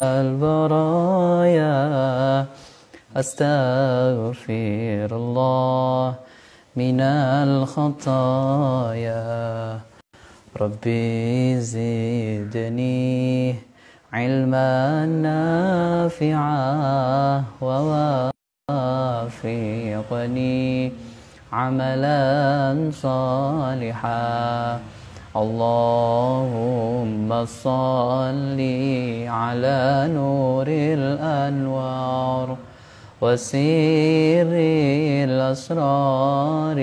البرايا أستغفر الله من الخطايا ربي زدني علما نافعا ووافقني عملا صالحا اللهم صل على نور الأنوار وسير الأسرار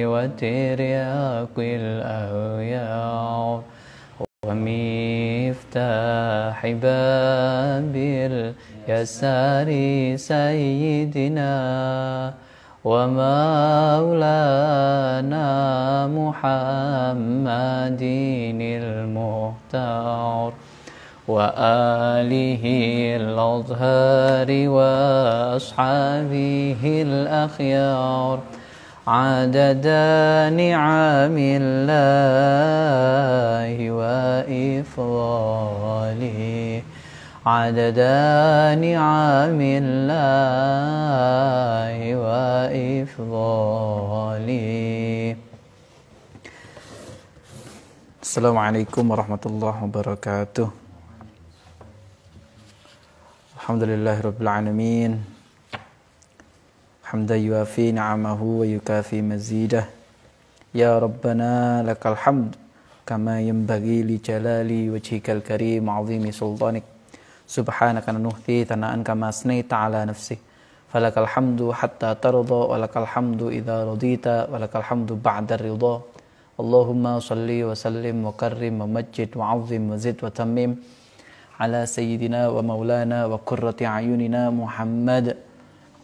وترياق الأغيار ومفتاح باب اليسار سيدنا ومولانا محمد المختار وآله الأطهار وأصحابه الأخيار عدد نعم الله وإفضاله عدد نعم الله وإفضاله. Assalamualaikum warahmatullahi wabarakatuh. Alhamdulillahirabbil alamin. Hamdan yuafi ni'amahu wa yukafi mazidah. Ya Rabbana lakal hamd kama yanbaghi li jalali wajhikal karim 'azimi sultanik. Subhanaka nuhti thana'an kama asnaita ala nafsi falakal hamdu hatta tarda walakal hamdu idza radita walakal hamdu ba'da ridha. Allahumma salli wa sallim wa karrim wa majjid wa 'azzim wa zid wa tammim ala sayyidina wa maulana wa qurrati a'yunina Muhammad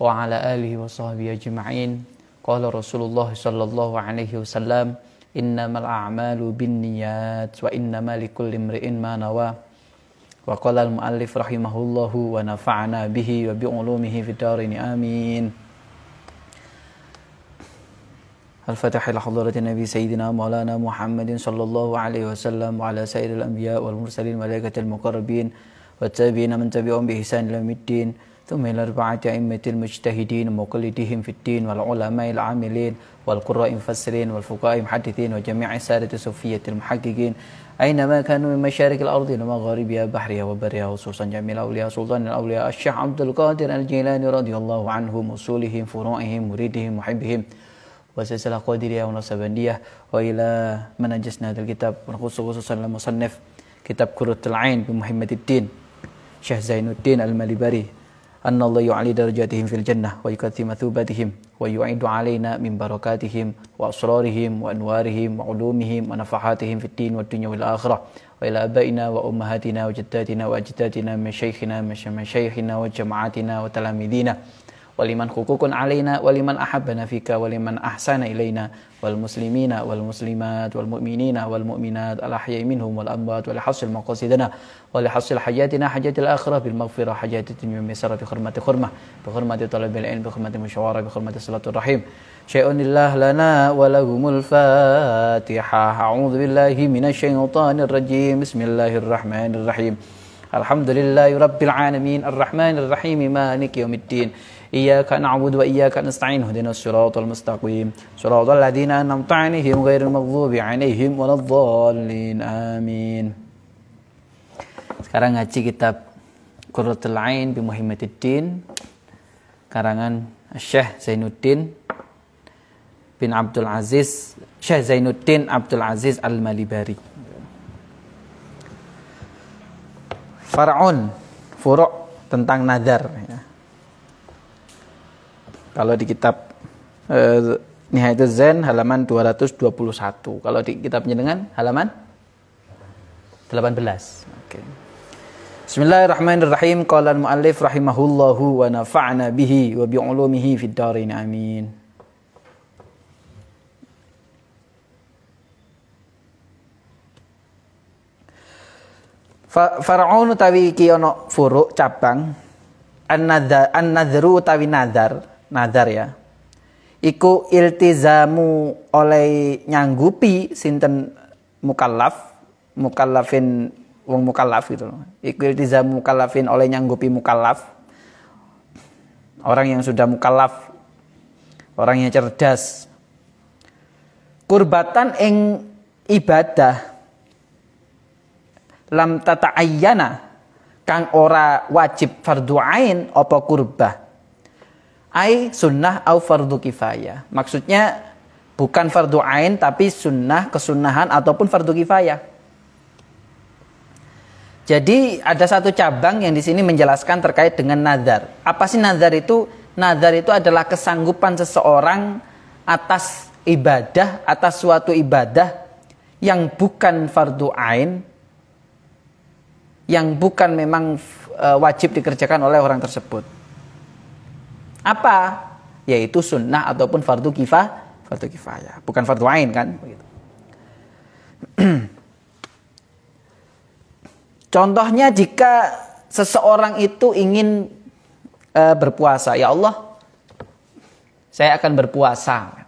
wa ala alihi wa sahbihi ajma'in. Qala Rasulullah sallallahu alaihi wasallam, innamal a'malu binniyat wa innamal likulli imri'in ma nawa. Wa qala al-muallif rahimahullahu wa nafa'ana bihi wa bi'ulumihi fid dharain amin. Al-Fatihah ila hadratin Nabi Sayyidina Maulana Muhammadin sallallahu alaihi wasallam wa ala sayyidil anbiya wal mursalin malaikatil muqarrabin wa tabi'ina man tabi'ahum bi ihsan ila yaumiddin. Thumma ila arba'ati a'immatil mujtahidin muqallidihim fid din wal ulama'il 'amilin wal qurra'il mufassirin wal fuqaha'il muhaddithin wa jami'i sadati sufiyyatil muhaqqiqin أينما كانوا من مشارق الأرض ومغاربها بحرها وبرها خصوصا جميع الأولياء سلطان الأولياء الشيخ عبد القادر الجيلاني رضي الله عنهم وصولهم فروعهم مريدهم محبهم وسلسلة قادرية ونصبندية وإلى من أنجزنا هذا الكتاب خصوصا المصنف كتاب قرة العين بمحمد الدين شيخ زين الدين المالباري أن الله يعلي درجاتهم في الجنة ويكثر مثوبتهم ويعيد علينا من بركاتهم وأسرارهم وأنوارهم وعلومهم ونفحاتهم في الدين والدنيا والآخرة وإلى آبائنا وأمهاتنا وجداتنا وأجدادنا من مشايخنا وجماعاتنا وتلاميذنا ولمن حقوق علينا ولمن أحبنا فيك ولمن أحسن إلينا والمسلمين والمسلمات والمؤمنين والمؤمنات الأحياء منهم والأموات ولحصل مقاصدنا ولحصل حاجاتنا حاجات الآخرة بالمغفرة حاجات الدنيا الميسرة بحرمة بحرمة طلب العلم بحرمة المشاورة بحرمة صلاة الرحيم شيء الله لنا ولهم الفاتحة. أعوذ بالله من الشيطان الرجيم بسم الله الرحمن الرحيم الحمد لله رب العالمين الرحمن الرحيم مالك يوم الدين إياك نعبد وإياك نستعين اهدنا الصراط المستقيم صراط الذين أنعمت عليهم غير المغضوب عليهم ولا الضالين آمين. Sekarang ngaji kitab Qurratul Ain bi Muhammadiddin karangan Syekh Zainuddin bin Abdul Aziz Syekh Zainuddin Abdul Aziz Al-Malibari. Far'un furu' tentang nazar ya. Kalau di kitab Nihayatuz Zain halaman 221. Kalau di kitab Jenengan halaman 18. Oke. Bismillahirrahmanirrahim. Qala al-muallif rahimahullahu wa nafa'na bihi wa bi'ulumihi fid dharain amin. Far'un utawi iki ana furu' cabang an-nadharu utawi nazar ya. Iku iltizamu oleh nyanggupi sinten mukallafin wong mukallaf gitu loh. Iku iltizamu mukallafin oleh nyanggupi mukallaf. Orang yang sudah mukallaf, orang yang cerdas. Kurbatan ing ibadah lam tata'ayyana kang ora wajib fardu ain apa kurbah. Ai sunnah au fardu kifayah. Maksudnya bukan fardu ain tapi sunnah, kesunahan ataupun fardu kifayah. Jadi ada satu cabang yang di sini menjelaskan terkait dengan nazar. Apa sih nazar itu? Nazar itu adalah kesanggupan seseorang atas ibadah, atas suatu ibadah yang bukan fardu ain, yang bukan memang wajib dikerjakan oleh orang tersebut. Apa? Yaitu sunnah ataupun fardu kifayah. Bukan fardu ain kan? Begitu. Contohnya jika seseorang itu ingin berpuasa, ya Allah, saya akan berpuasa.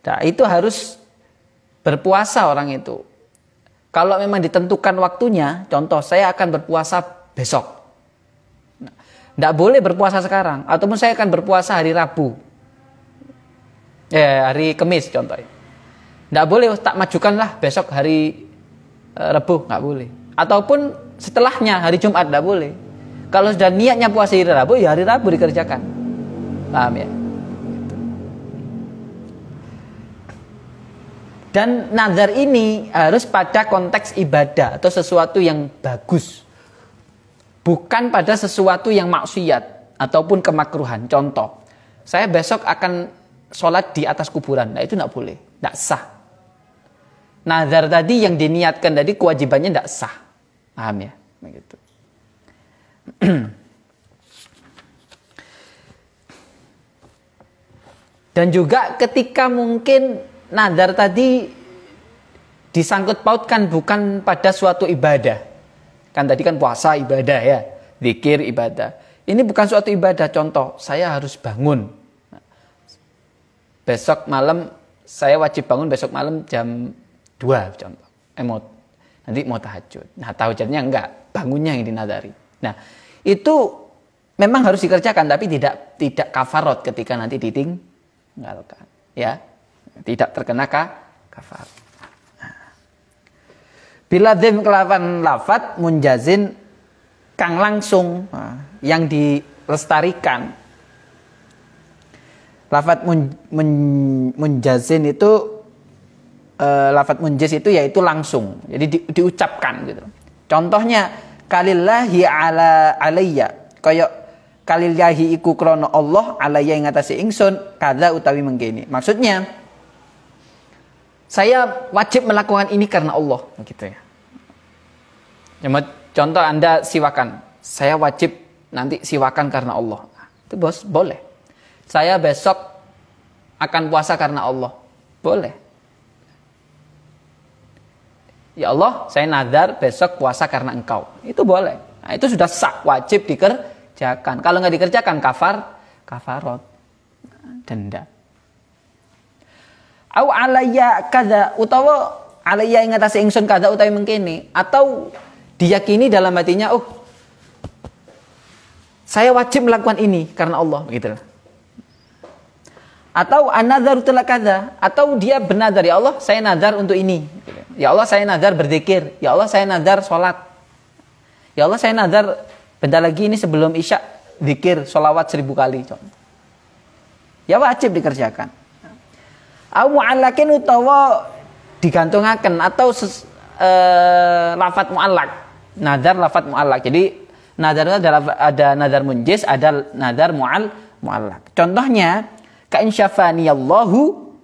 Nah, itu harus berpuasa orang itu. Kalau memang ditentukan waktunya, contoh saya akan berpuasa besok. Tidak boleh berpuasa sekarang, ataupun saya akan berpuasa hari Rabu, hari Kamis contohnya. Tidak boleh, tak majukanlah besok hari Rabu, nggak boleh. Ataupun setelahnya hari Jumat, nggak boleh. Kalau sudah niatnya puasa hari Rabu, ya hari Rabu dikerjakan. Paham ya? Dan nazar ini harus pada konteks ibadah atau sesuatu yang bagus, bukan pada sesuatu yang maksiat ataupun kemakruhan. Contoh, saya besok akan sholat di atas kuburan, nah itu nggak boleh, nggak sah. Nazar tadi yang diniatkan tadi kewajibannya tidak sah. Paham ya? Begitu. Dan juga ketika mungkin nazar tadi disangkut pautkan bukan pada suatu ibadah. Kan tadi kan puasa ibadah ya, zikir ibadah. Ini bukan suatu ibadah. Contoh, saya harus bangun. Besok malam saya wajib bangun besok malam jam 2 contoh. Nanti mau tahajud. Nah, tahajudnya enggak, bangunnya yang dinadari. Nah, itu memang harus dikerjakan tapi tidak kafarot ketika nanti ditinggalkan, ya. Tidak terkena kafarot. Nah. Bila dzim kelawan lafat munjazin kang langsung, yang dilestarikan. Lafat munjazin itu lafadz munjiz itu yaitu langsung, jadi diucapkan gitu. Contohnya kalillahi ala alayya, kaya kalillahi iku krana Allah alayya ing atase ingsun kada utawi mengkene. Maksudnya saya wajib melakukan ini karena Allah, gitu ya. Contoh Anda siwakan, saya wajib nanti siwakan karena Allah. Itu boleh. Saya besok akan puasa karena Allah, boleh. Ya Allah, saya nazar besok puasa karena Engkau. Itu boleh. Nah, itu sudah sah, wajib dikerjakan. Kalau nggak dikerjakan kafarot, denda. Au alayya kada utawa alayya ing atase ingsun kada utawi mengkene, atau diyakini dalam hatinya, oh, saya wajib melakukan ini karena Allah, begitu. Atau an-nadzaru kada, atau dia bernazar, ya Allah, saya nazar untuk ini. Ya Allah, saya nazar berzikir. Ya Allah, saya nazar sholat. Ya Allah, saya nazar bentar lagi ini sebelum isya zikir sholawat 1000 kali. Ya wajib dikerjakan. Au mu'allakin utawa digantungaken atau lafadz mu'allak. Nazar lafadz mu'allak. Jadi nazar itu ada nazar munjiz, ada nazar mu'allak. Contohnya ka insyafani Allahu,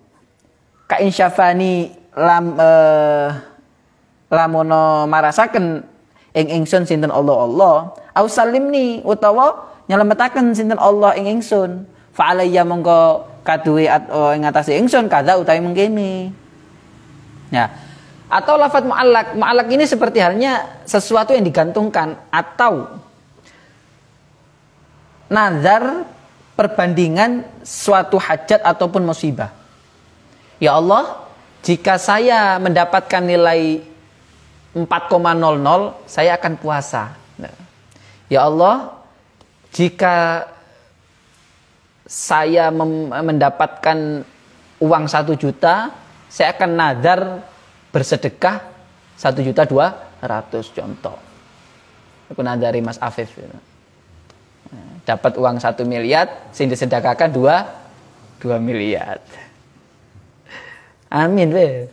ka insyafani lamono marasaken ing ingsun sinten Allah au salimni utawa nyelemetaken sinten Allah ing ingsun fa alayya mongko kaduwe ing atase ingsun kada utawi mengkene. Ya. Atau lafadz mu'allak ini seperti halnya sesuatu yang digantungkan atau nazar perbandingan suatu hajat ataupun musibah. Ya Allah, jika saya mendapatkan nilai 4,00 saya akan puasa. Nah, ya Allah, jika saya mendapatkan uang 1 juta, saya akan nadar bersedekah 1.200.000 contoh. Aku nadari Mas Afif. Dapat uang 1 miliar, sing disedekahkan 2 miliar. Amin be.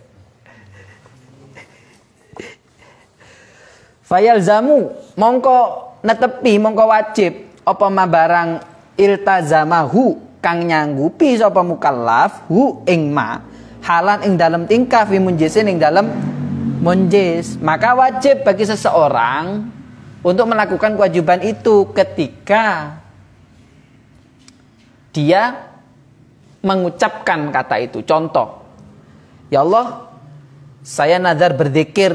Fayal zamu mongko netepi mongko wajib apa ma barang iltazamahu kang nyanggupi sapa mukallaf hu ing ma halan ing dalam tingkah fi munjisin ing dalam munjis, maka wajib bagi seseorang untuk melakukan kewajiban itu ketika dia mengucapkan kata itu. Contoh, ya Allah, saya nazar berzikir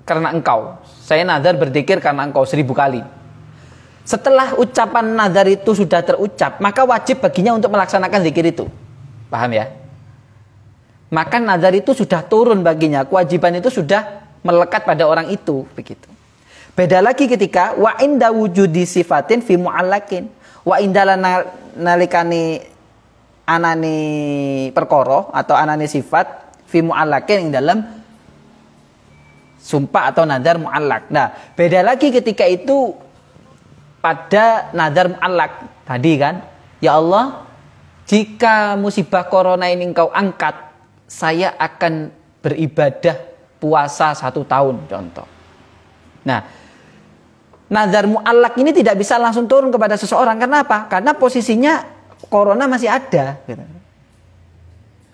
karena engkau. Saya nazar berzikir karena engkau 1000 kali. Setelah ucapan nazar itu sudah terucap, maka wajib baginya untuk melaksanakan zikir itu. Paham ya? Maka nazar itu sudah turun baginya, kewajiban itu sudah melekat pada orang itu, begitu. Beda lagi ketika wa inda wujudi sifatin fi mu'allakin. Wa indala nalikani anani perkara atau anani sifat fi mu'allakin ing dalam sumpah atau nazar mu'allak. Nah, beda lagi ketika itu pada nazar mu'allak tadi kan, ya Allah, jika musibah corona ini engkau angkat, saya akan beribadah puasa 1 tahun contoh. Nah, nazar mu'allak ini tidak bisa langsung turun kepada seseorang. Kenapa? Karena posisinya corona masih ada.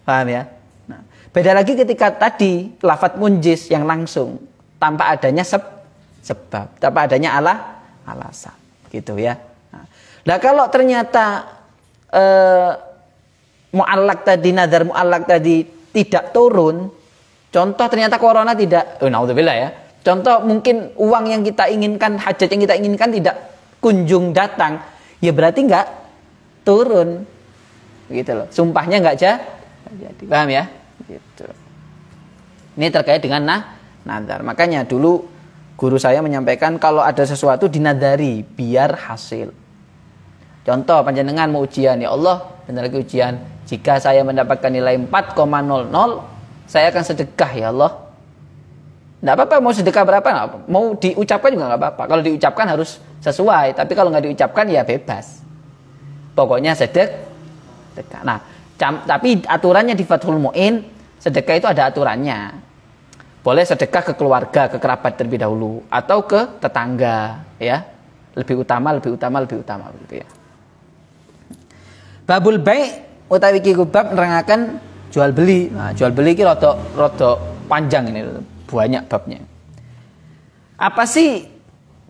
Paham ya? Nah, beda lagi ketika tadi lafadz munjis yang langsung tanpa adanya sebab, tanpa adanya alasan, gitu ya. Nah, kalau ternyata mu'allak tadi, nazar mu'allak tadi tidak turun, contoh ternyata corona tidak, naudzubillah ya. Contoh mungkin uang yang kita inginkan, hajat yang kita inginkan tidak kunjung datang, ya berarti enggak turun, gitu loh. Sumpahnya enggak jadi, paham ya? Gitu. Ini terkait dengan nazar. Makanya dulu guru saya menyampaikan kalau ada sesuatu dinadari biar hasil. Contoh panjenengan mau ujian, ya Allah, bentar lagi ujian. Jika saya mendapatkan nilai 4,00, saya akan sedekah ya Allah. Enggak apa-apa mau sedekah berapa, mau diucapkan juga enggak apa-apa. Kalau diucapkan harus sesuai, tapi kalau enggak diucapkan ya bebas. Pokoknya sedekah. Nah, tapi aturannya di Fathul Mu'in, sedekah itu ada aturannya. Boleh sedekah ke keluarga, ke kerabat terlebih dahulu, atau ke tetangga, ya. Lebih utama gitu ya. Babul bai' utawi iki bab nerangaken jual beli. Nah, jual beli iki rada panjang ini, banyak babnya. Apa sih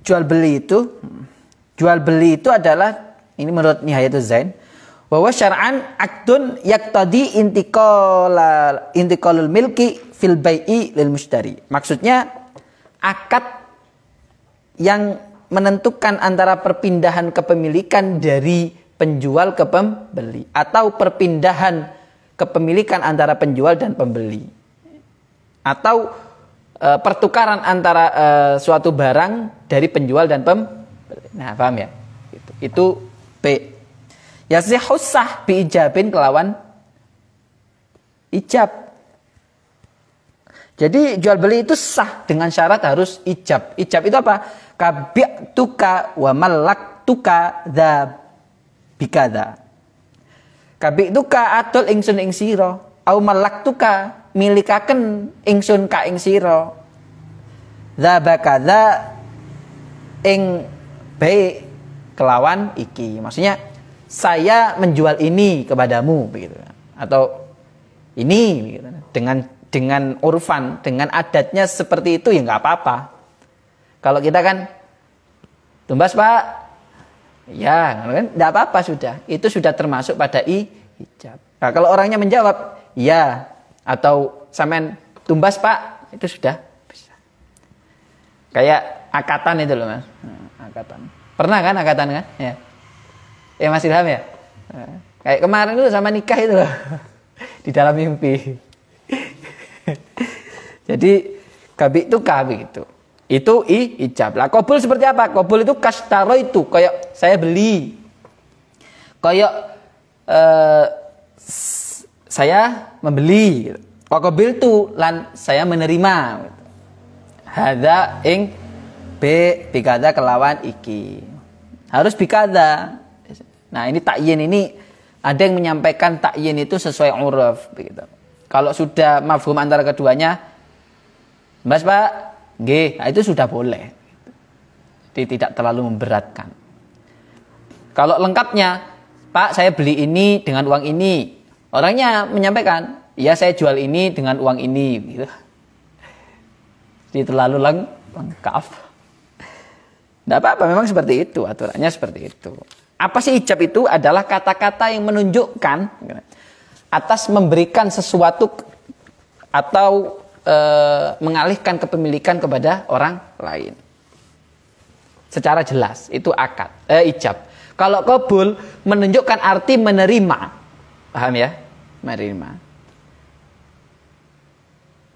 jual beli itu? Jual beli itu adalah, ini menurut Nihayatuz Zain, bahwa syar'an akdun yaqtadi intiqalul milki fil bai'i lil mushtari. Maksudnya akad yang menentukan antara perpindahan kepemilikan dari penjual ke pembeli atau perpindahan kepemilikan antara penjual dan pembeli atau pertukaran antara suatu barang dari penjual dan pembeli. Nah, paham ya? Itu B. Yasihhu sah bi ijabin kelawan ijab. Jadi jual beli itu sah dengan syarat harus ijab. Ijab itu apa? Kabi'tuka wa malaktuka dza bikadza. Kabi'tuka atul ingsun ing sira, au malaktuka milikaken ingsun ka ing sira. Dza bakadza ing baik kelawan iki. Maksudnya saya menjual ini kepadamu begitu. Atau ini begitu. Dengan urfan, dengan adatnya seperti itu ya enggak apa-apa. Kalau kita kan tumbas Pak, ya kan enggak apa-apa sudah. Itu sudah termasuk pada ijab. Nah, kalau orangnya menjawab ya atau sampean tumbas Pak, itu sudah bisa. Kayak akatan itu loh Mas. Akatan. Pernah kan akatan kan? Ya. Ya Mas Ilham ya. Kayak kemarin itu sama nikah itu loh. di dalam mimpi. Jadi gabi itu begitu. Itu ijab. Lah qabul seperti apa? Qabul itu kashtaro itu kayak saya beli. Kayak saya membeli. Wa qabil tu lan saya menerima. Hadza ing bikada kelawan iki. Harus bikada. Nah, ini takyin ini ada yang menyampaikan takyin itu sesuai uruf begitu. Kalau sudah mafhum antara keduanya, Mas Pak, nggih, nah itu sudah boleh. Jadi tidak terlalu memberatkan. Kalau lengkapnya, Pak, saya beli ini dengan uang ini. Orangnya menyampaikan, ya saya jual ini dengan uang ini gitu. Jadi terlalu lengkap. Tidak apa-apa, memang seperti itu, aturannya seperti itu. Apa sih ijab itu? Adalah kata-kata yang menunjukkan atas memberikan sesuatu atau mengalihkan kepemilikan kepada orang lain. Secara jelas, itu akad, ijab. Kalau qabul menunjukkan arti menerima. Paham ya? Menerima.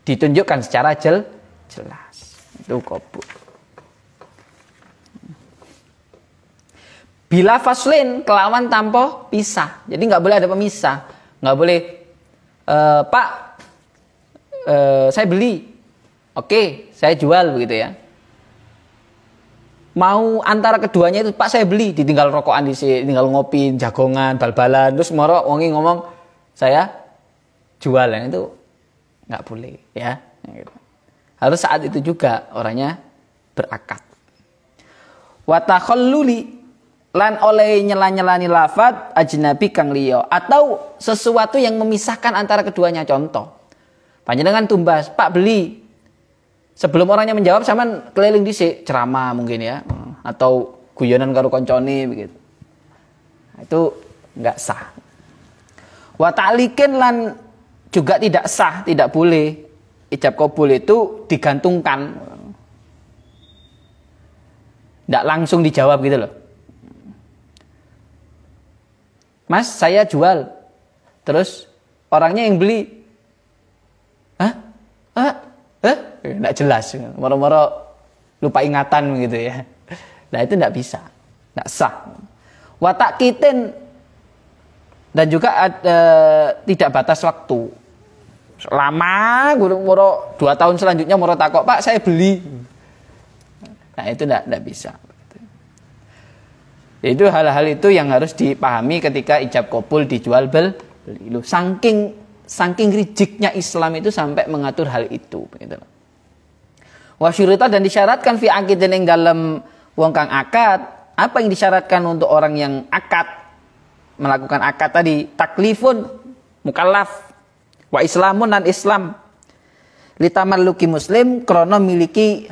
Ditunjukkan secara jelas. Itu qabul. Bila faslin kelawan tanpa pisah. Jadi nggak boleh ada pemisah. Nggak boleh, Pak, saya beli. Oke, saya jual begitu ya. Mau antara keduanya itu, Pak saya beli. Ditinggal rokokan di sini, tinggal ngopi, jagongan, bal-balan. Terus moro wongi ngomong, saya jual. Yang itu nggak boleh ya. Harus saat itu juga orangnya berakad. Wa takhalluli lan oleh nyela-nyelani lafad ajnabi kang liya atau sesuatu yang memisahkan antara keduanya. Contoh, panjenengan tumbas, Pak beli. Sebelum orangnya menjawab sampean keliling dhisik, ceramah mungkin ya, atau guyonan karo koncone begitu. Itu enggak sah. Wa ta'liqin lan juga tidak sah, tidak boleh. Ijab qabul itu digantungkan. Enggak langsung dijawab gitu loh. Mas, saya jual. Terus orangnya yang beli. Hah? Nggak jelas. Moro-moro lupa ingatan gitu ya. Nah itu nggak bisa. Nggak sah. Watak kiten. Dan juga tidak batas waktu. Lama, moro 2 tahun selanjutnya moro takok, Pak saya beli. Nah itu nggak bisa. Itu hal-hal itu yang harus dipahami ketika ijab qabul dijual beli. Saking rijiknya Islam itu sampai mengatur hal itu gitu. Wa syurita dan disyaratkan fi aqidin ing dalam wong kang akad. Apa yang disyaratkan untuk orang yang akad melakukan akad tadi? Taklifun mukallaf wa islamun dan Islam. Litamalluki muslim krana miliki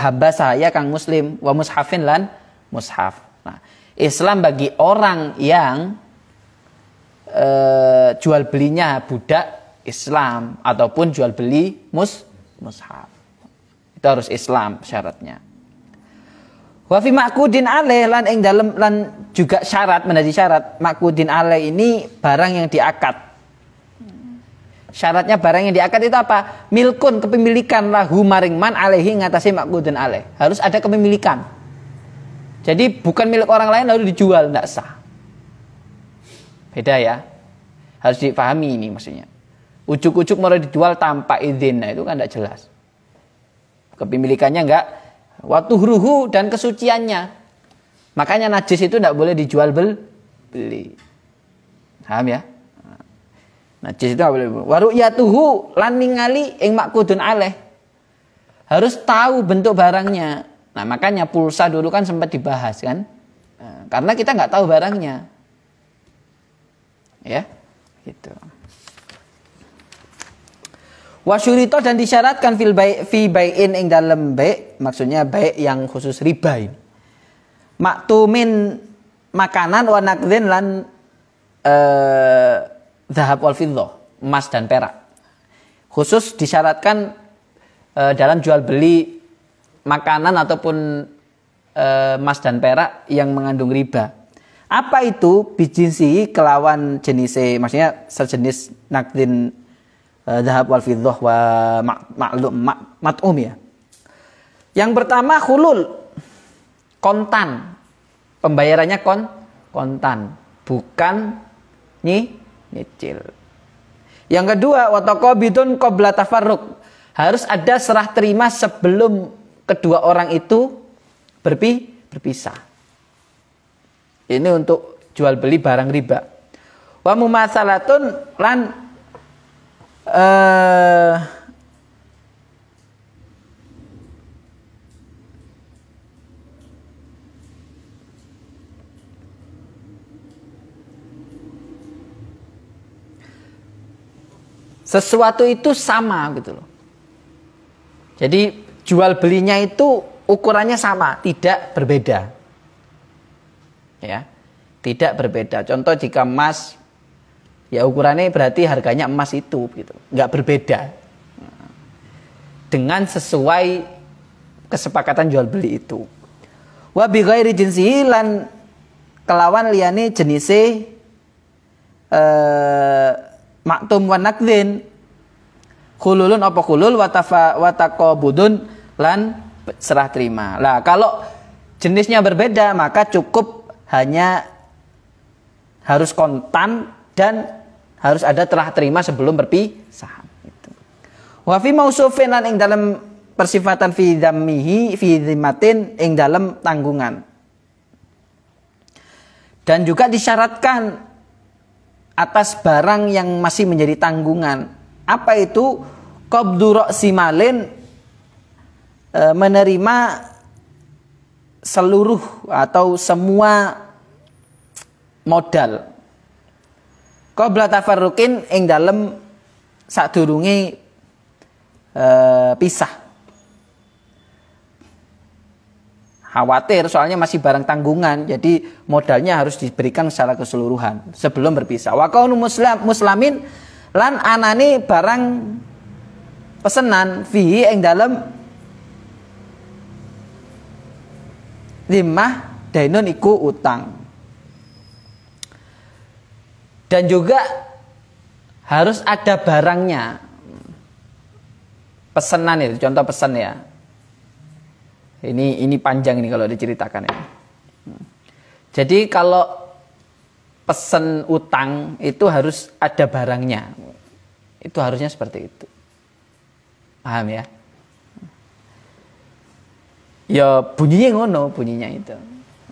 hamba sahaya kang muslim wa mushafin lan mushaf. Nah, Islam bagi orang yang jual belinya budak Islam ataupun jual beli mushaf. Itu harus Islam syaratnya. Wa fi maqudin alaih lan ing dalem lan juga syarat menjadi syarat maqudin alaih ini barang yang diakad. Syaratnya barang yang diakad itu apa? Milkun kepemilikan lahu maring man alaihi ngatasi maqudin alaih. Harus ada kepemilikan. Jadi bukan milik orang lain lalu dijual, tidak sah. Beda ya. Harus dipahami ini maksudnya. Ujuk-ujuk mau dijual tanpa izin, nah itu kan tidak jelas. Kepemilikannya enggak. Watuhruhu dan kesuciannya. Makanya najis itu tidak boleh dijual beli. Paham ya? Najis itu tidak boleh. Waru'yatuhu lan ningali ing maqudun alaih. Harus tahu bentuk barangnya. Nah makanya pulsa dulu kan sempat dibahas kan. Nah, karena kita nggak tahu barangnya. Ya. Gitu. Wasyurito dan disyaratkan fi bai'in ing dalem bai', maksudnya bai' yang khusus riba ini. Maktumin makanan wa naqdin lan zahab wal fiddah, emas dan perak. Khusus disyaratkan dalam jual beli makanan ataupun emas dan perak yang mengandung riba. Apa itu bijinsi kelawan jenise, maksudnya sejenis nakdin dhahab wal fiddah wa mat'um ya. Yang pertama hulul, kontan. Pembayarannya kontan, bukan nyicil. Yang kedua wataqabidun qabla tafarruq. Harus ada serah terima sebelum kedua orang itu berpisah. Ini untuk jual beli barang riba. Wa mumatsalatun lan sesuatu itu sama gitu loh. Jadi jual belinya itu ukurannya sama, tidak berbeda. Ya, tidak berbeda. Contoh jika emas, ya ukurannya berarti harganya emas itu, gitu, nggak berbeda. Dengan sesuai kesepakatan jual beli itu. Wa bi ghairi jinsihi lan kelawan liyane jenise maktum wa nakdin. Khululun apa khulul wa taqabudun lan serah terima. Lah kalau jenisnya berbeda maka cukup hanya harus kontan dan harus ada telah terima sebelum berpisah. Wa fi mausufin lan ing dalam persifatan fi dzammihi fi dzimmatin ing dalam tanggungan. Dan juga disyaratkan atas barang yang masih menjadi tanggungan. Apa itu? Qabdu ra'si malin, menerima seluruh atau semua modal. Qabla tafarruqin ing dalem sadurunge pisah. Khawatir soalnya masih barang tanggungan, jadi modalnya harus diberikan secara keseluruhan sebelum berpisah. Wa qaunu muslamin lan anane barang pesenan fihi ing dalem Zimmah dainun iku utang. Dan juga harus ada barangnya. Pesanan itu, contoh pesan ya. Ini panjang ini kalau diceritakan ini. Jadi kalau pesan utang itu harus ada barangnya. Itu harusnya seperti itu. Paham ya? Ya bunyinya ngono, bunyinya itu.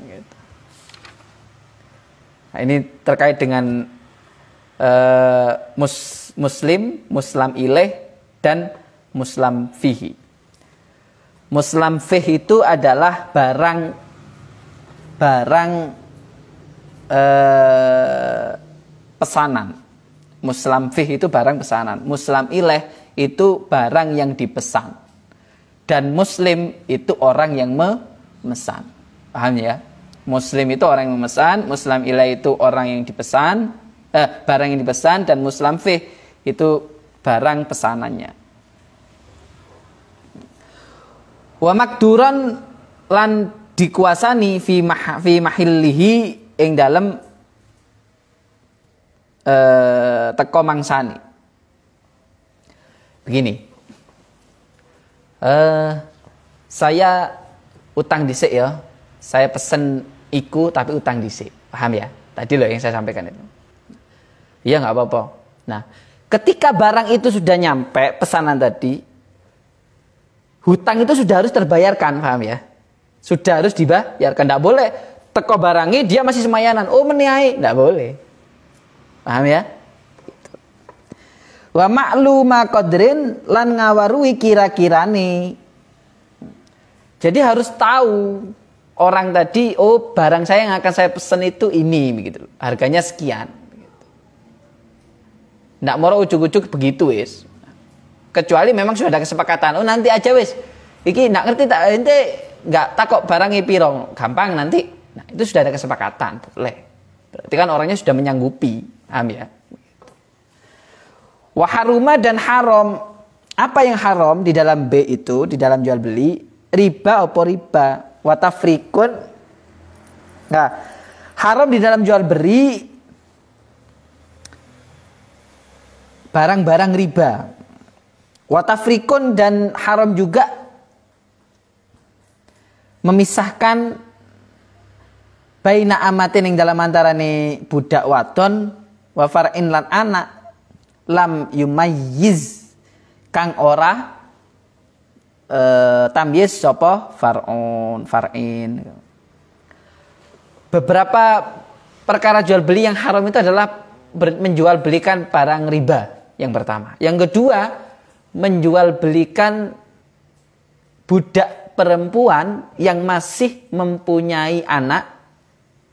Gitu. Nah, ini terkait dengan muslam ilaih dan muslam fihi. Muslam fihi itu adalah barang pesanan. Muslam fihi itu barang pesanan. Muslam ilaih itu barang yang dipesan. Dan muslim itu orang yang memesan. Paham ya? Muslim itu orang yang memesan, muslam ilaih itu orang yang dipesan, barang yang dipesan, dan muslam fih itu barang pesanannya. Wa makduran lan dikuasani fi mahillihi ing dalem teko mangsani. Begini. Saya utang dhisik ya. Saya pesen iku tapi utang dhisik. Paham ya? Tadi loh yang saya sampaikan itu. Iya enggak apa-apa. Nah, ketika barang itu sudah nyampe pesanan tadi, hutang itu sudah harus terbayarkan, paham ya? Sudah harus dibayarkan. Enggak boleh teko barangnya dia masih semayanan. Oh, meniai, enggak boleh. Paham ya? Wa ma'luma qadrin lan ngawarui kira-kirane. Jadi harus tahu orang tadi, oh barang saya yang akan saya pesen itu ini begitu. Harganya sekian begitu. Ndak moro ujug-ujug begitu wis. Kecuali memang sudah ada kesepakatan. Oh nanti aja wis. Iki ndak ngerti tak ente enggak takok barangnya piro. Gampang nanti. Nah, itu sudah ada kesepakatan, boleh. Berarti kan orangnya sudah menyanggupi. Paham ya? Wa haruma dan haram. Apa yang haram di dalam B itu, di dalam jual beli? Riba apa riba? Wa tafrikun. Nah, Haram di dalam jual beli barang-barang riba. Wa tafrikun, dan haram juga memisahkan baina amatin ing dalam antarane budak wadon wa far'in lan anak lam yumayyiz kang ora tamyiz sapa far'in. Beberapa perkara jual beli yang haram itu adalah menjual belikan barang riba yang pertama. Yang kedua, menjual belikan budak perempuan yang masih mempunyai anak,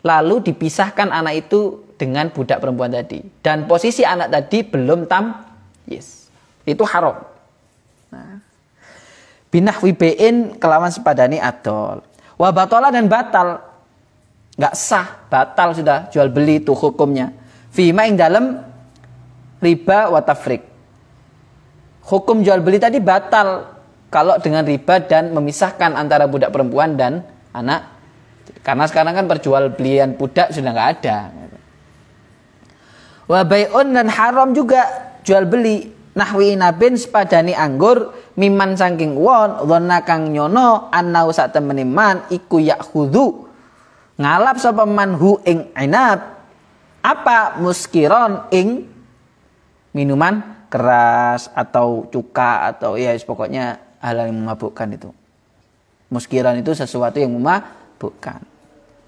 lalu dipisahkan anak itu dengan budak perempuan tadi. Dan posisi anak tadi belum tamyiz. Itu haram. Nah, binahwi be'in kelawan sepadani adol. Wa batola, dan batal. Nggak sah, batal sudah jual beli itu hukumnya. Fima ing dalam riba wa tafrik. Hukum jual beli tadi batal kalau dengan riba dan memisahkan antara budak perempuan dan anak. Karena sekarang kan perjualbelian budak sudah nggak ada. Wa bai'un, dan haram juga jual beli nahwi inabin sepadani anggur miman saking won dhonna kang nyono annau sak temene man iku yakhudhu ngalap sapa manhu ing inab apa muskiron ing minuman keras atau cuka atau ya pokoknya hal yang memabukkan itu. Muskiran itu sesuatu yang memabukkan.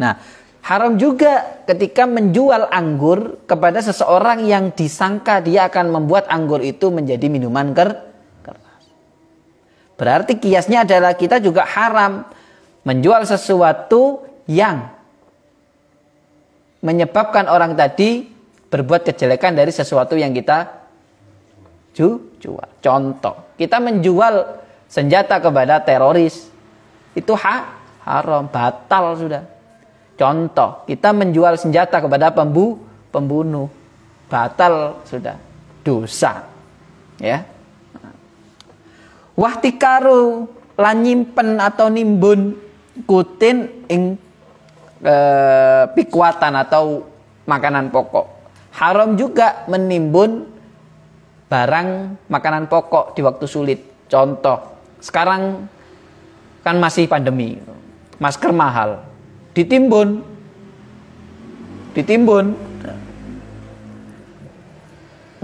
Nah, haram juga ketika menjual anggur kepada seseorang yang disangka dia akan membuat anggur itu menjadi minuman keras. Berarti kiasnya adalah kita juga haram menjual sesuatu yang menyebabkan orang tadi berbuat kejelekan dari sesuatu yang kita jual. Contoh, kita menjual senjata kepada teroris, itu haram, batal sudah. Contoh, kita menjual senjata kepada pembunuh, batal sudah, dosa. Ya. Wahtikaru lan nyimpen atau nimbun kutin ing pikuatan atau makanan pokok. Haram juga menimbun barang makanan pokok di waktu sulit. Contoh, sekarang kan masih pandemi, masker mahal, ditimbun.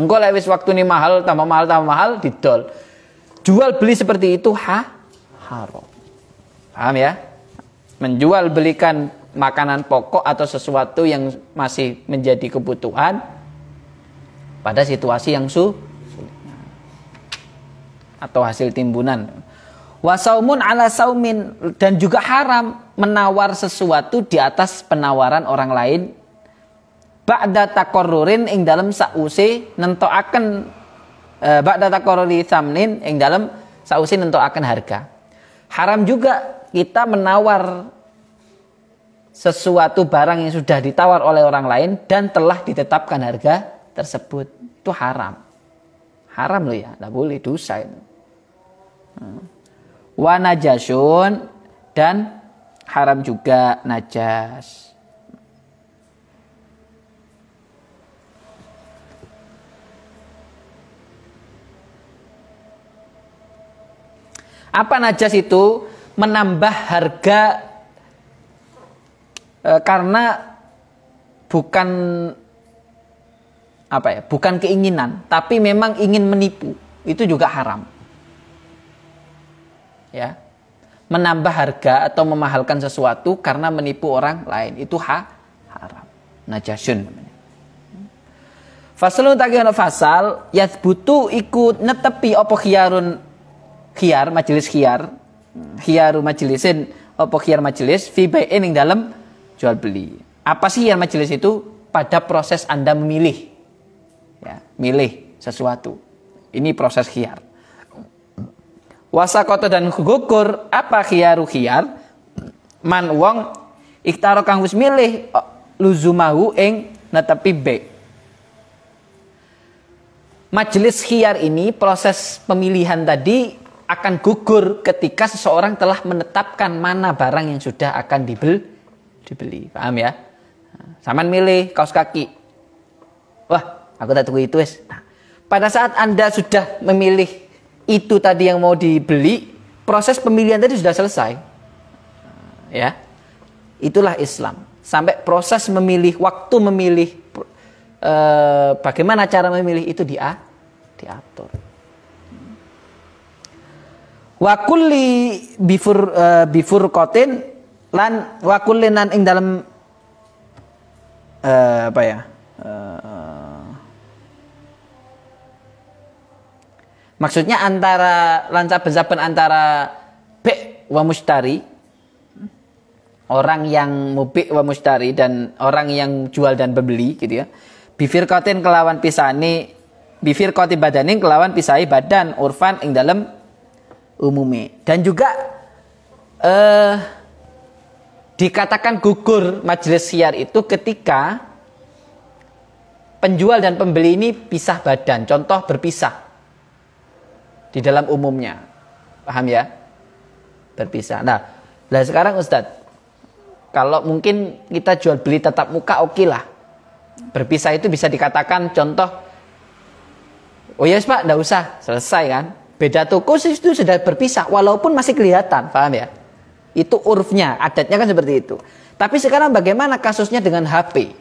Engko lek wis waktu ini mahal, tambah mahal, didol. Jual beli seperti itu haram. Paham ya? Menjual belikan makanan pokok atau sesuatu yang masih menjadi kebutuhan pada situasi yang sulit atau hasil timbunan. Wasaumun ala saumin, dan juga haram menawar sesuatu di atas penawaran orang lain ba'da taqarrurin ing dalam sause nentokaken ba'da taqarruri samnin ing dalam sause nentokaken harga. Haram juga kita menawar sesuatu barang yang sudah ditawar oleh orang lain dan telah ditetapkan harga tersebut. Itu haram. Haram loh ya, tidak boleh, dosa itu. Wa najasun, dan haram juga najas. Apa najas itu? Menambah harga karena bukan bukan keinginan, tapi memang ingin menipu. Itu juga haram. Ya. Menambah harga atau memahalkan sesuatu karena menipu orang lain, itu haram. Najasun namanya. Faslun takiyana fasal yathbutu iku netepi apa khiyar majelis khiyaru majlisin apa khiyar majelis fi bai'in ing dalam jual beli. Apa sih khiyar majelis itu? Pada proses Anda memilih. Ya, milih sesuatu. Ini proses khiyar. Wasakoto dan gugur, apa khiyaru khiyar? Man wong iktaro kang wis milih luzumahu ing netepi baik. Majelis khiyar ini, proses pemilihan tadi akan gugur ketika seseorang telah menetapkan mana barang yang sudah akan dibeli. Paham ya? Saman milih kaos kaki. Wah, aku tak tuku itu wes. Nah, pada saat Anda sudah memilih itu tadi yang mau dibeli, proses pemilihan tadi sudah selesai. Ya. Itulah Islam. Sampai proses memilih, waktu memilih, bagaimana cara memilih itu diatur. Wa kulli bifurqatin lan wa kullin lan ing dalam maksudnya antara lan saben-saben antara bi' wa mustari, orang yang mubi' wa mustari dan orang yang jual dan pembeli gitu ya. Bifirqatin kelawan pisani, bifirqati badanin kelawan pisai badan urfan ing dalam umumi. Dan juga dikatakan gugur majelis khiyar itu ketika penjual dan pembeli ini pisah badan, contoh berpisah di dalam umumnya. Paham ya? Berpisah. Nah, sekarang Ustadz, kalau mungkin kita jual beli tatap muka oke lah. Berpisah itu bisa dikatakan contoh, oh yes Pak, enggak usah, selesai kan? Beda toko itu sudah berpisah, walaupun masih kelihatan, paham ya? Itu urfnya, adatnya kan seperti itu. Tapi sekarang bagaimana kasusnya dengan HP?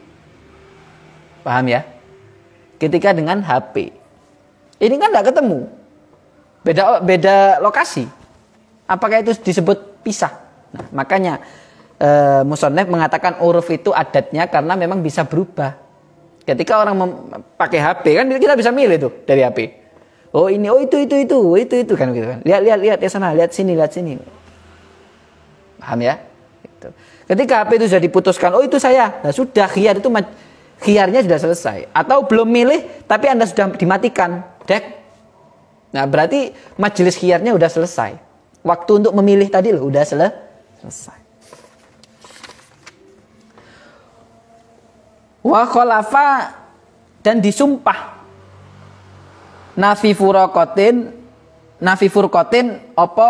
Paham ya? Ketika dengan HP, ini kan tidak ketemu, beda lokasi. Apakah itu disebut pisah? Nah, makanya Musannaf mengatakan uruf itu adatnya karena memang bisa berubah. Ketika orang pakai HP kan kita bisa milih tuh dari HP. Oh ini, oh itu kan gitu kan. Lihat ya sana, lihat sini. Paham ya? Gitu. Ketika HP itu sudah diputuskan, oh itu saya. Nah sudah khiyarnya sudah selesai. Atau belum milih tapi Anda sudah dimatikan, dek. Nah berarti majelis khiyarnya sudah selesai. Waktu untuk memilih tadi loh sudah selesai. Wa khalafa dan disumpah nafi furqatin apa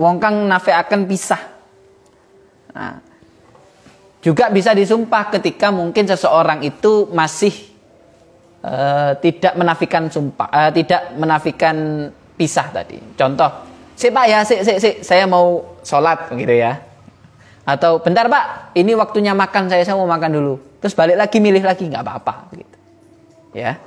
wong kang nafeaken pisah. Nah, juga bisa disumpah ketika mungkin seseorang itu masih tidak menafikan sumpah, tidak menafikan pisah tadi. Contoh, Pak ya, saya mau sholat gitu ya. Atau bentar Pak, ini waktunya makan, saya mau makan dulu. Terus balik lagi milih lagi, nggak apa-apa gitu. Ya.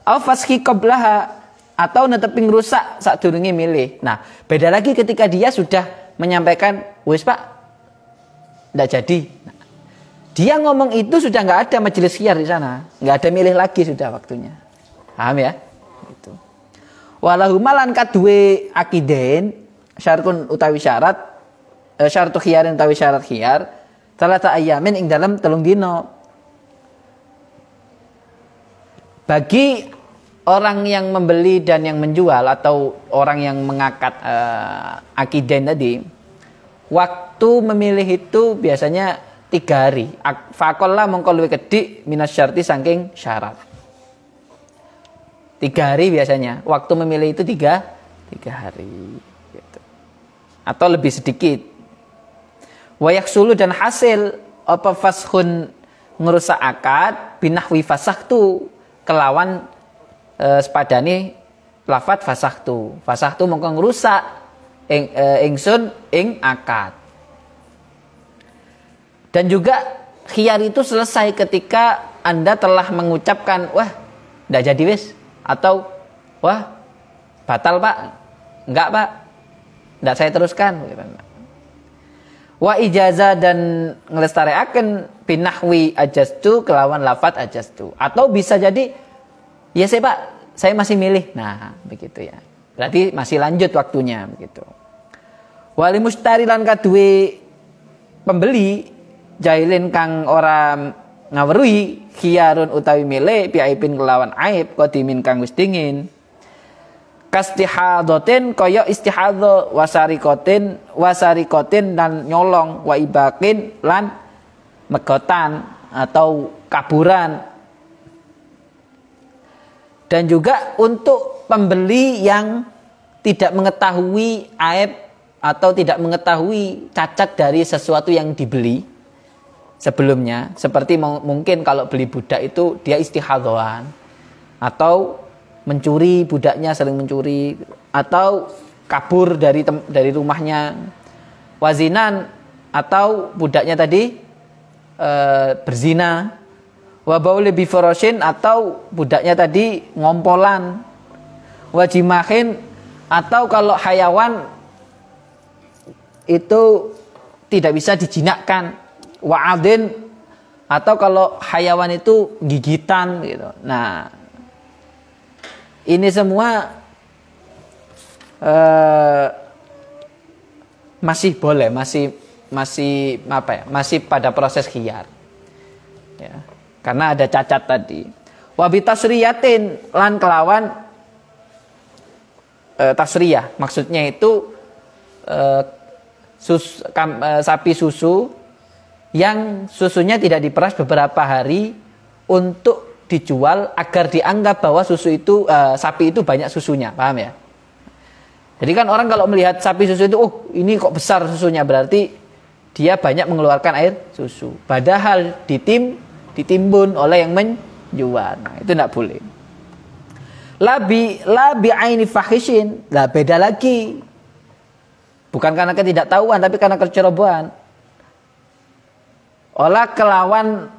Au fashi qablaha, atau neteping rusak saat durunge milih. Nah, beda lagi ketika dia sudah menyampaikan, "Wis Pak, enggak jadi." Nah, dia ngomong itu sudah nggak ada majelis khiyar di sana, nggak ada milih lagi sudah waktunya. Paham ya? Gitu. Walahu malan kadue akidain syartun utawi syarat, syartu khiyarin utawi syarat khiyar, talata ayamin ing dalam telung dino. Bagi orang yang membeli dan yang menjual atau orang yang mengakad akidain tadi, waktu memilih itu biasanya 3 hari. Fakolla mongko luwih kedhi minas syarti saking syarat. 3 hari biasanya. Waktu memilih itu 3 hari. Gitu. Atau lebih sedikit. Wayak sulu dan hasil apa fashun ngerusak akad binahwi fasahtu kelawan sepadani lafat fasahtu. Fasahtu mongko ngerusak ingsun ing akad. Dan juga khiyar itu selesai ketika Anda telah mengucapkan, wah, enggak jadi wis, atau wah, batal Pak, enggak Pak, enggak saya teruskan. Wa ijazah dan ngelestariaken binahwi ajastu kelawan lafat ajastu. Atau bisa jadi, ya saya Pak, saya masih milih. Nah, begitu ya. Berarti masih lanjut waktunya begitu. Wali mustari lan kadue pembeli jahilin kang ora ngaweruhi khiyarun utawi milih biaipin kelawan aib qadimin kang wis dingin. Kastihadatin kaya istihadha wasarikotin dan nyolong wa ibakin lan megotan atau kaburan. Dan juga untuk pembeli yang tidak mengetahui aib atau tidak mengetahui cacat dari sesuatu yang dibeli, sebelumnya, seperti mungkin kalau beli budak itu dia istihadhoan, atau mencuri, budaknya sering mencuri, atau kabur dari rumahnya, wazinan, atau budaknya tadi berzina, wabauli bifaroshin, atau budaknya tadi ngompolan, wajimahin, atau kalau hayawan itu tidak bisa dijinakkan, wa'adin, atau kalau hayawan itu gigitan gitu. Nah, ini semua masih boleh, masih apa ya? Masih pada proses khiyar. Ya. Karena ada cacat tadi. Wa bi tasriyatin lan kelawan tasriyah, maksudnya itu sapi susu yang susunya tidak diperas beberapa hari untuk dijual agar dianggap bahwa susu itu sapi itu banyak susunya, paham ya? Jadi kan orang kalau melihat sapi susu itu, oh ini kok besar susunya, berarti dia banyak mengeluarkan air susu. Padahal ditimbun oleh yang menjual. Nah, itu tidak boleh. Labi aini fahishin, lah beda lagi. Bukan karena ketidaktahuan, tapi karena kecerobohan. Olah kelawan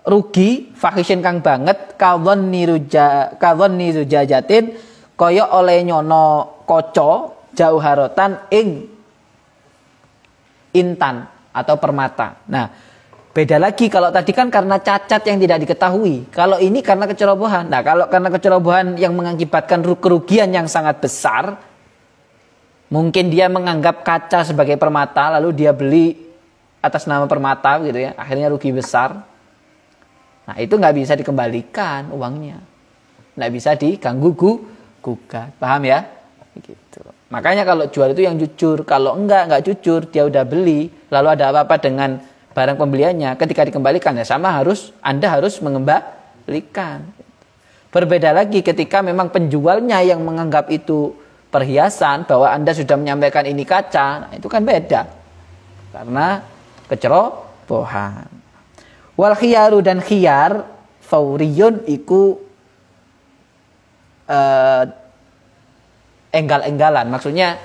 rugi fahishin kang banget kawon niruja jatin kaya oleh nyono koco jauh harotan ing intan atau permata. Nah, beda lagi kalau tadi kan karena cacat yang tidak diketahui. Kalau ini karena kecerobohan. Nah, kalau karena kecerobohan yang mengakibatkan kerugian yang sangat besar, mungkin dia menganggap kaca sebagai permata, lalu dia beli atas nama permata gitu ya, akhirnya rugi besar. Nah, itu nggak bisa dikembalikan uangnya, nggak bisa diganggu gugat, paham ya? Gitu. Makanya kalau jual itu yang jujur. Kalau nggak jujur, dia udah beli, lalu ada apa-apa dengan barang pembeliannya, ketika dikembalikan ya sama Anda harus mengembalikan. Berbeda lagi ketika memang penjualnya yang menganggap itu perhiasan, bahwa Anda sudah menyampaikan ini kaca, nah itu kan beda. Karena kecerobohan. Wal khiyaru dan khiyar fauriyun iku enggal-enggalan, maksudnya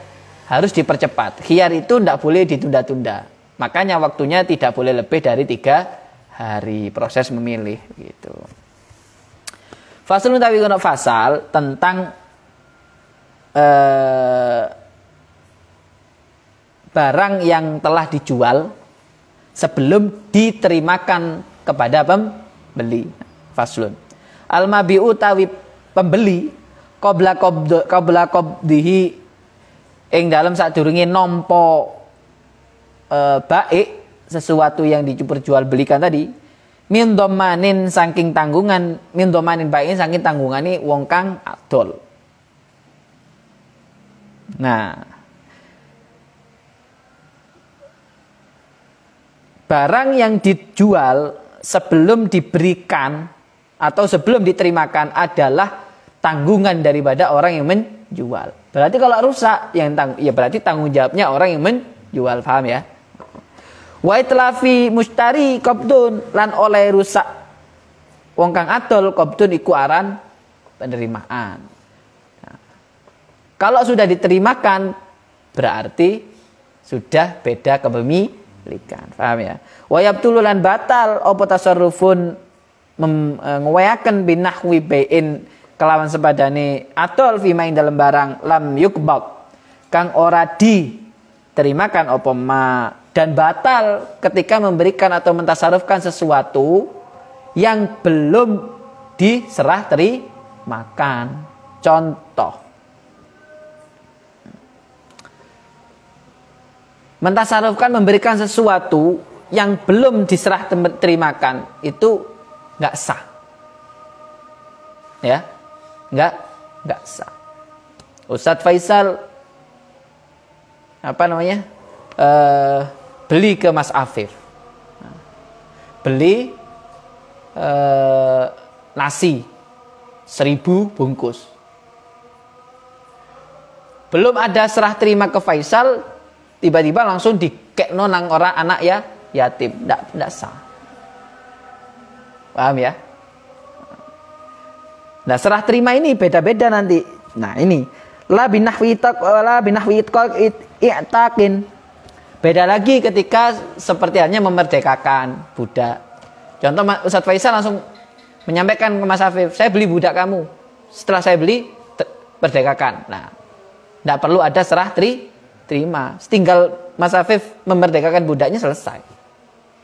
harus dipercepat. Khiyar itu tidak boleh ditunda-tunda. Makanya waktunya tidak boleh lebih dari 3 hari proses memilih gitu. Faslun tawi kono fasal tentang barang yang telah dijual sebelum diterimakan kepada pembeli. Faslun. Al-mabi'u tawi pembeli qabla qabdihi ing dalam sadurunge nampa baik sesuatu yang diperjualbelikan tadi, min dhamanin saking tanggungan, min dhamanin baik saking tanggungane wong kang adol. Nah, barang yang dijual sebelum diberikan atau sebelum diterimakan adalah tanggungan daripada orang yang menjual. Berarti kalau rusak ya berarti tanggung jawabnya orang yang menjual, paham ya? Wa itlafi mustari qabdun lan oleh rusak wong kang adol qabdun iku aran penerimaan. Nah, kalau sudah diterimakan berarti sudah beda kepemilikan, paham ya? Wa yabtulu lan batal apa tasarrufun ngewayaken binahwi bain kelawan sepadane atol fima ing dalam barang lam yukbab kang ora diterimakan apa ma, dan batal ketika memberikan atau mentasarufkan sesuatu yang belum diserah terimakan. Contoh, mentasarufkan memberikan sesuatu yang belum diserah terimakan itu nggak sah, ya, nggak sah. Ustadz Faisal beli ke Mas Afif, beli nasi 1000 bungkus, belum ada serah terima ke Faisal, tiba-tiba langsung dikekno nang orang anak yatim, tidak sah. Paham ya? Nah, serah terima ini beda-beda nanti. Nah, ini la binahwi i'taqin. Beda lagi ketika seperti halnya memerdekakan budak. Contoh Ustadz Faisal langsung menyampaikan ke Mas Afif, saya beli budak kamu. Setelah saya beli, merdekakan. Nah, tidak perlu ada serah terima. Tinggal Mas Afif memerdekakan budaknya, selesai.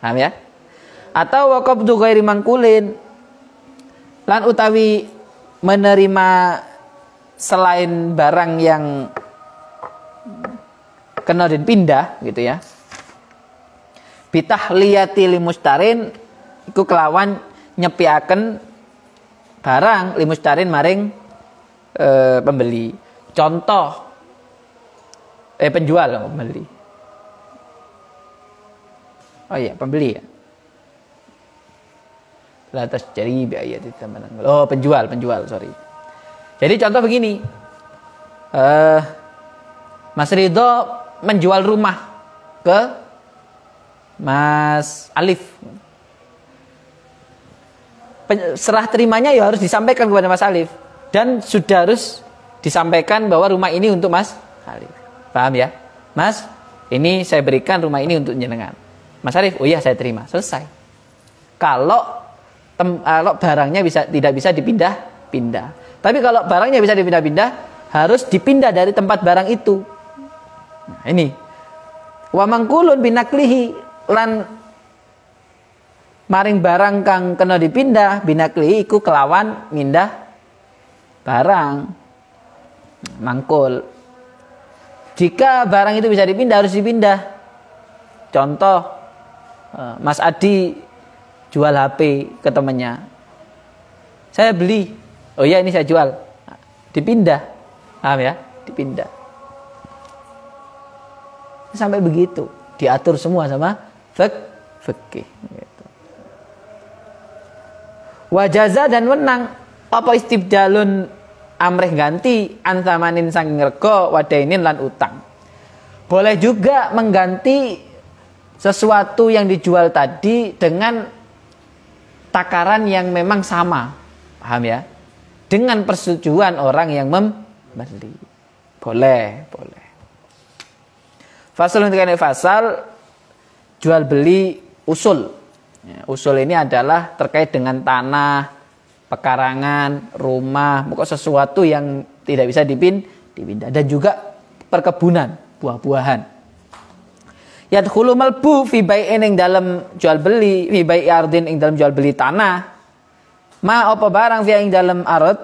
Paham ya? Atau waqabdu ghairi mangkulin, lan utawi menerima selain barang yang kena dan pindah gitu ya. Bitahliyati limustarin iku kelawan nyepiaken barang limustarin maring pembeli. Contoh penjual pembeli. Oh iya, pembeli ya. Lantas jadi biaya di teman. Oh, penjual, sorry. Jadi contoh begini. Mas Ridho menjual rumah ke Mas Alif. Serah terimanya ya harus disampaikan kepada Mas Alif. Dan sudah harus disampaikan bahwa rumah ini untuk Mas Alif. Paham ya? Mas, ini saya berikan rumah ini untuk jenengan. Mas Alif, oh iya saya terima. Selesai. Kalau barangnya tidak bisa dipindah-pindah. Tapi kalau barangnya bisa dipindah-pindah, harus dipindah dari tempat barang itu. Nah, ini. Wa mangkulun binaklihi lan maring barang kang kena dipindah binaklihi iku kelawan mindah barang. Mangkul. Jika barang itu bisa dipindah, harus dipindah. Contoh, Mas Adi jual HP ke temannya. Saya beli. Oh iya, ini saya jual. Dipindah. Paham ya? Dipindah. Sampai begitu. Diatur semua sama fikih. Gitu. Wajaza dan wenang. Apa istibdalun amrih ganti antamanin sanging rego wadainin lan utang. Boleh juga mengganti sesuatu yang dijual tadi dengan takaran yang memang sama. Paham ya? Dengan persetujuan orang yang membeli. Boleh. Fasal untuk fasal jual beli usul. Ya, usul ini adalah terkait dengan tanah, pekarangan, rumah, pokok sesuatu yang tidak bisa dipindah, dan juga perkebunan, buah-buahan. Yadkhulu malbu fi bai'in ing dalam jual beli, fi bai'i ardin ing dalam jual beli tanah. Ma apa barang fi ing dalam arad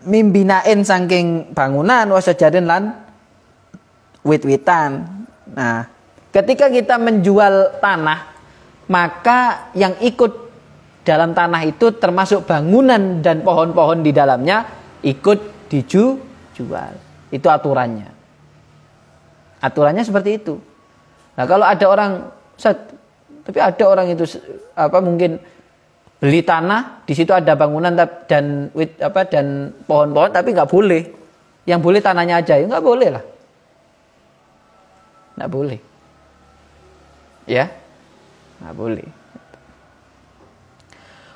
mimbinain saking bangunan wasajarin lan wit-witan. Nah, ketika kita menjual tanah, maka yang ikut dalam tanah itu termasuk bangunan dan pohon-pohon di dalamnya ikut dijual. Itu aturannya. Aturannya seperti itu. Nah, kalau ada orang, tapi ada orang itu mungkin beli tanah, di situ ada bangunan dan pohon-pohon, tapi nggak boleh. Yang boleh tanahnya aja, ya nggak boleh lah. Nggak boleh. Ya, nggak boleh.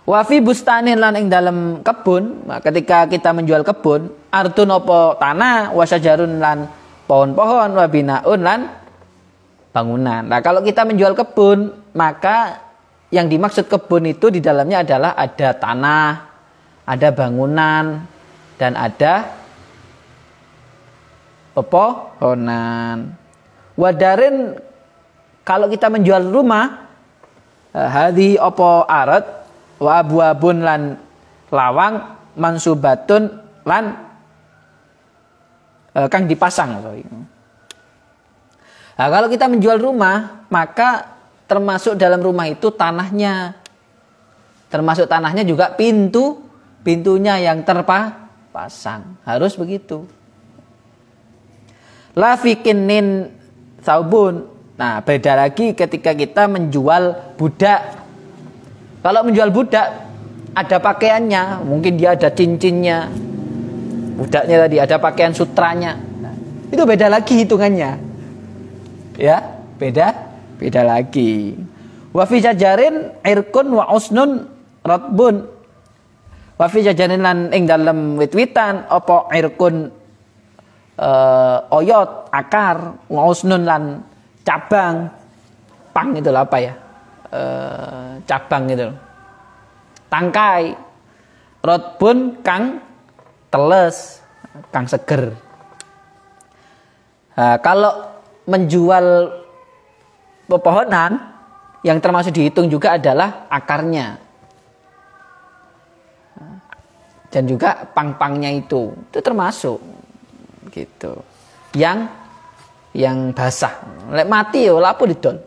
Wafi bustanin lan ing dalam kebun, ketika kita menjual kebun, ardun opo tanah, wasajarun lan pohon-pohon, wabinaun lan bangunan. Nah, kalau kita menjual kebun, maka yang dimaksud kebun itu di dalamnya adalah ada tanah, ada bangunan, dan ada pepohonan. Wadarin, kalau kita menjual rumah, hadhi opo arat, wa abu-abun lan lawang, mansubatun lan kang dipasang. Nah, kalau kita menjual rumah, maka termasuk dalam rumah itu tanahnya. Termasuk tanahnya juga pintunya yang terpasang. Harus begitu. La fikinin saubun. Nah, beda lagi ketika kita menjual budak. Kalau menjual budak, ada pakaiannya, mungkin dia ada cincinnya. Budaknya tadi ada pakaian sutranya. Nah, itu beda lagi hitungannya. Ya, beda Beda lagi. Wa fi jajarin irkun wa usnun ratbun. Wa fi jajarin lan ing dalem wit-witan apa irkun oyot, akar, wa usnun lan cabang. Pang itu apa ya? Cabang gitu. Tangkai. Ratbun kang teles, kang seger. Kalau menjual pepohonan yang termasuk dihitung juga adalah akarnya dan juga pang-pangnya itu termasuk gitu. Yang basah, lek mati ya lapo didol.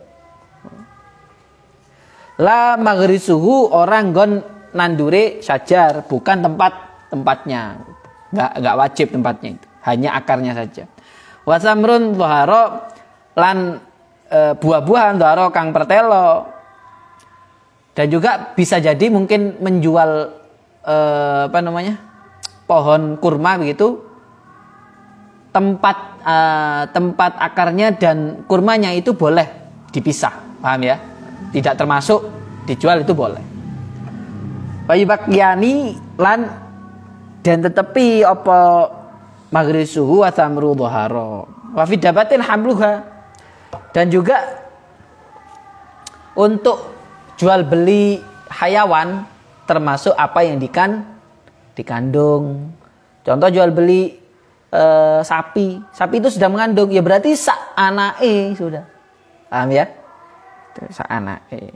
La maghrisuhu orang gon nandure sajar, bukan tempatnya. Enggak wajib tempatnya itu, hanya akarnya saja. Wasamrun dhahara lan buah-buahan dhahara kang pertelo. Dan juga bisa jadi mungkin menjual pohon kurma begitu. Tempat akarnya dan kurmanya itu boleh dipisah, paham ya? Tidak termasuk dijual, itu boleh. Bayibakyani lan dan tetapi apa maghrisuhu wa samru dhahara wa fi dabatin hamluha. Dan juga untuk jual beli hayawan termasuk apa yang dikandung. Contoh jual beli sapi itu sudah mengandung, ya berarti sak anake sudah. Paham ya? Sak anake.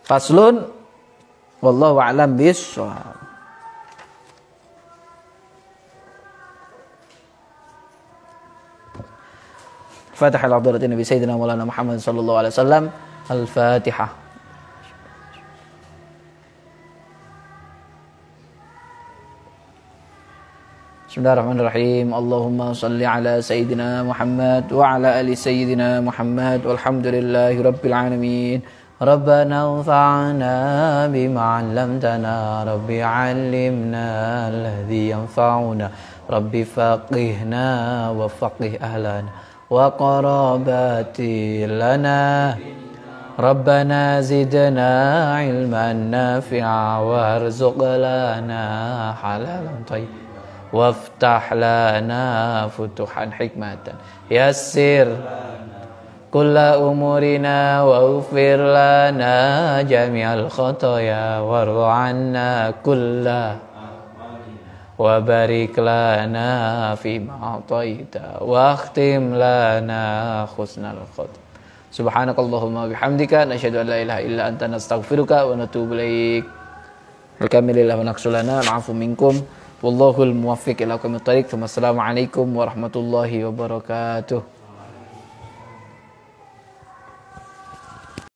Faslun wallahu a'lam bissawab. Fatihah ala hadratin Nabi Sayyidina Maulana Muhammad sallallahu alaihi wasallam. Al-Fatihah. Bismillahirrahmanirrahim. Allahumma salli ala Sayyidina Muhammad wa ala ali Sayyidina Muhammad walhamdulillahi rabbil alamin. Rabbana anfa'na bima 'allamtana, Rabbi 'allimna alladhi yanfa'una, Rabbi faqihna wa faqih ahlana wa qarabati lana. Rabbana zidna ilman nafi'a warzuq lana halalan thayyiban waftah lana futuhan hikmatan yassir kulla umurina waghfir lana jami'al khataya warḍa 'anna kulla wa barik lana fima a'taita wa akhtim lana husnal khatim. Subhanakallahumma bihamdika nasyhadu an la ilaha illa anta nastaghfiruka wa natubu ilaik. Alhamdulillah wa naqsulana al'afu minkum wallahul muwaffiq ila aqwamit thariq. Wassalamu alaikum warahmatullahi wabarakatuh.